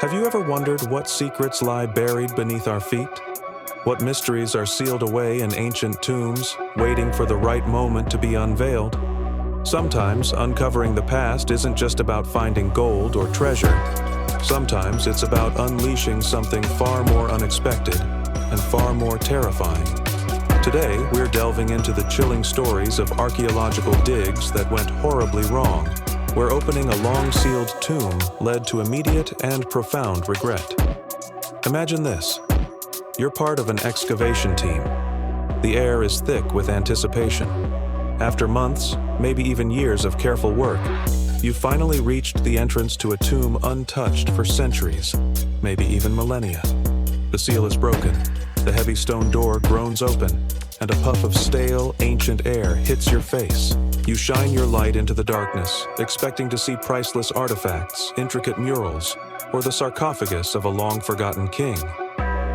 Have you ever wondered what secrets lie buried beneath our feet? What mysteries are sealed away in ancient tombs, waiting for the right moment to be unveiled? Sometimes uncovering the past isn't just about finding gold or treasure. Sometimes it's about unleashing something far more unexpected and far more terrifying. Today, we're delving into the chilling stories of archaeological digs that went horribly wrong, where opening a long-sealed tomb led to immediate and profound regret. Imagine this. You're part of an excavation team. The air is thick with anticipation. After months, maybe even years of careful work, you've finally reached the entrance to a tomb untouched for centuries, maybe even millennia. The seal is broken, the heavy stone door groans open, and a puff of stale, ancient air hits your face. You shine your light into the darkness, expecting to see priceless artifacts, intricate murals, or the sarcophagus of a long-forgotten king.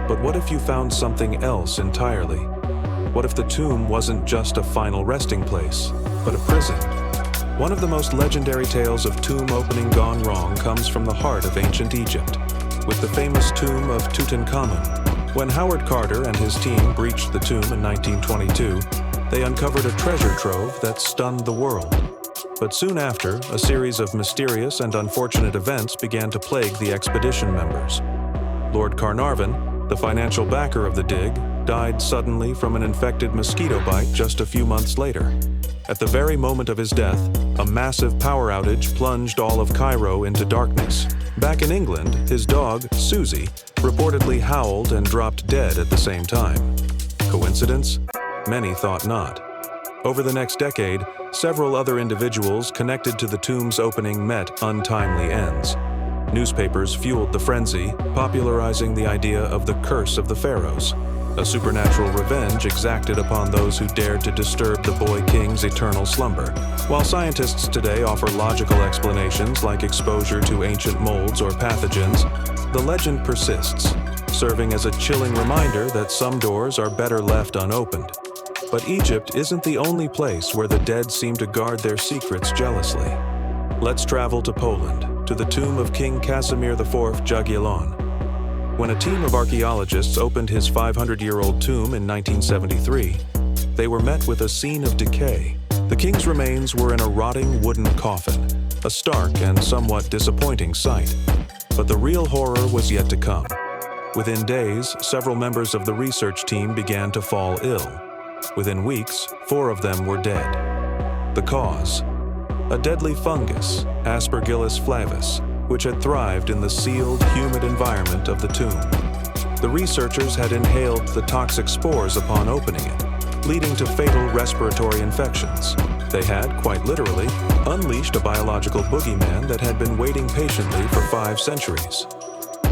But what if you found something else entirely? What if the tomb wasn't just a final resting place, but a prison? One of the most legendary tales of tomb opening gone wrong comes from the heart of ancient Egypt, with the famous tomb of Tutankhamun. When Howard Carter and his team breached the tomb in 1922, they uncovered a treasure trove that stunned the world. But soon after, a series of mysterious and unfortunate events began to plague the expedition members. Lord Carnarvon, the financial backer of the dig, died suddenly from an infected mosquito bite just a few months later. At the very moment of his death, a massive power outage plunged all of Cairo into darkness. Back in England, his dog, Susie, reportedly howled and dropped dead at the same time. Coincidence? Many thought not. Over the next decade, several other individuals connected to the tomb's opening met untimely ends. Newspapers fueled the frenzy, popularizing the idea of the curse of the pharaohs, a supernatural revenge exacted upon those who dared to disturb the boy king's eternal slumber. While scientists today offer logical explanations like exposure to ancient molds or pathogens, the legend persists, serving as a chilling reminder that some doors are better left unopened. But Egypt isn't the only place where the dead seem to guard their secrets jealously. Let's travel to Poland, to the tomb of King Casimir IV Jagiellon. When a team of archaeologists opened his 500-year-old tomb in 1973, they were met with a scene of decay. The king's remains were in a rotting wooden coffin, a stark and somewhat disappointing sight. But the real horror was yet to come. Within days, several members of the research team began to fall ill. Within weeks, 4 of them were dead. The cause? A deadly fungus, Aspergillus flavus, which had thrived in the sealed, humid environment of the tomb. The researchers had inhaled the toxic spores upon opening it, leading to fatal respiratory infections. They had, quite literally, unleashed a biological boogeyman that had been waiting patiently for 5 centuries.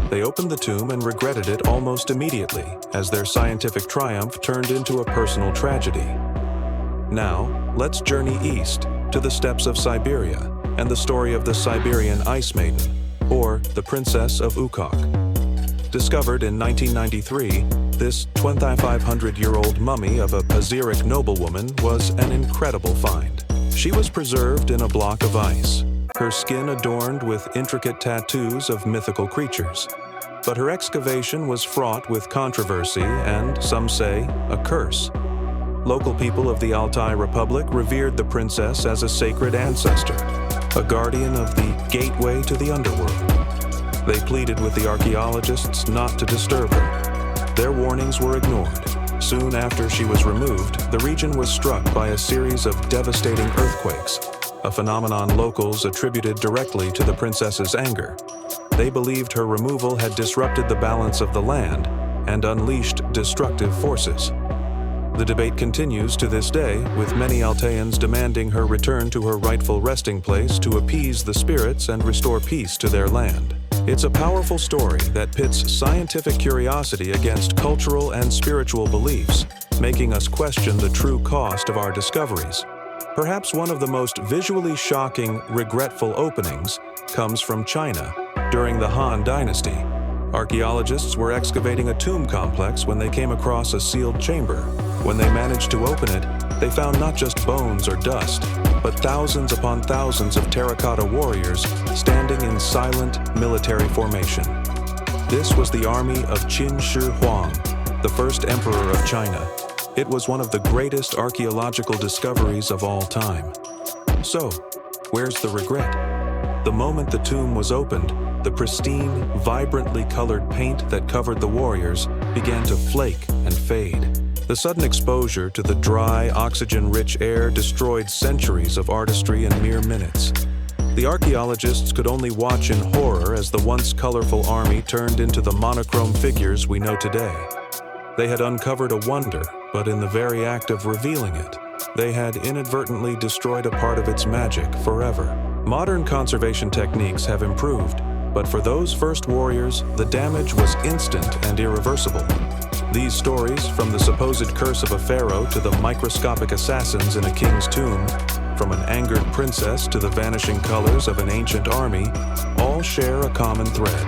They opened the tomb and regretted it almost immediately, as their scientific triumph turned into a personal tragedy. Now, let's journey east to the steppes of Siberia and the story of the Siberian Ice Maiden, or the Princess of Ukok. Discovered in 1993, this 2,500-year-old mummy of a Pazyryk noblewoman was an incredible find. She was preserved in a block of ice, her skin adorned with intricate tattoos of mythical creatures. But her excavation was fraught with controversy and, some say, a curse. Local people of the Altai Republic revered the princess as a sacred ancestor, a guardian of the gateway to the underworld. They pleaded with the archaeologists not to disturb her. Their warnings were ignored. Soon after she was removed, the region was struck by a series of devastating earthquakes, a phenomenon locals attributed directly to the princess's anger. They believed her removal had disrupted the balance of the land and unleashed destructive forces. The debate continues to this day, with many Altaians demanding her return to her rightful resting place to appease the spirits and restore peace to their land. It's a powerful story that pits scientific curiosity against cultural and spiritual beliefs, making us question the true cost of our discoveries. Perhaps one of the most visually shocking, regretful openings comes from China during the Han Dynasty. Archaeologists were excavating a tomb complex when they came across a sealed chamber. When they managed to open it, they found not just bones or dust, but thousands upon thousands of terracotta warriors standing in silent military formation. This was the army of Qin Shi Huang, the first emperor of China. It was one of the greatest archaeological discoveries of all time. So, where's the regret? The moment the tomb was opened, the pristine, vibrantly colored paint that covered the warriors began to flake and fade. The sudden exposure to the dry, oxygen-rich air destroyed centuries of artistry in mere minutes. The archaeologists could only watch in horror as the once colorful army turned into the monochrome figures we know today. They had uncovered a wonder, but in the very act of revealing it, they had inadvertently destroyed a part of its magic forever. Modern conservation techniques have improved, but for those first warriors, the damage was instant and irreversible. These stories, from the supposed curse of a pharaoh to the microscopic assassins in a king's tomb, from an angered princess to the vanishing colors of an ancient army, all share a common thread.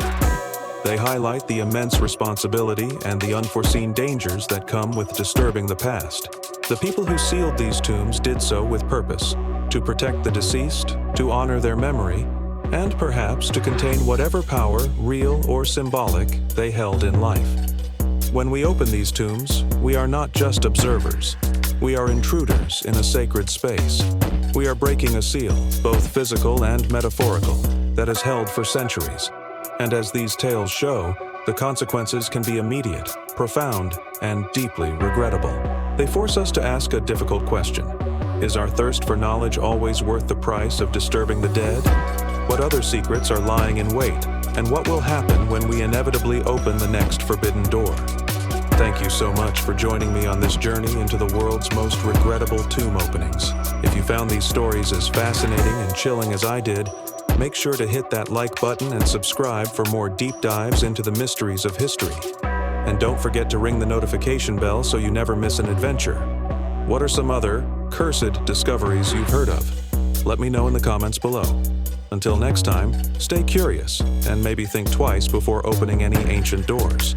They highlight the immense responsibility and the unforeseen dangers that come with disturbing the past. The people who sealed these tombs did so with purpose, to protect the deceased, to honor their memory, and perhaps to contain whatever power, real or symbolic, they held in life. When we open these tombs, we are not just observers. We are intruders in a sacred space. We are breaking a seal, both physical and metaphorical, that has held for centuries. And as these tales show, the consequences can be immediate, profound, and deeply regrettable. They force us to ask a difficult question. Is our thirst for knowledge always worth the price of disturbing the dead? What other secrets are lying in wait? And what will happen when we inevitably open the next forbidden door? Thank you so much for joining me on this journey into the world's most regrettable tomb openings. If you found these stories as fascinating and chilling as I did, make sure to hit that like button and subscribe for more deep dives into the mysteries of history. And don't forget to ring the notification bell so you never miss an adventure. What are some other cursed discoveries you've heard of? Let me know in the comments below. Until next time, stay curious and maybe think twice before opening any ancient doors.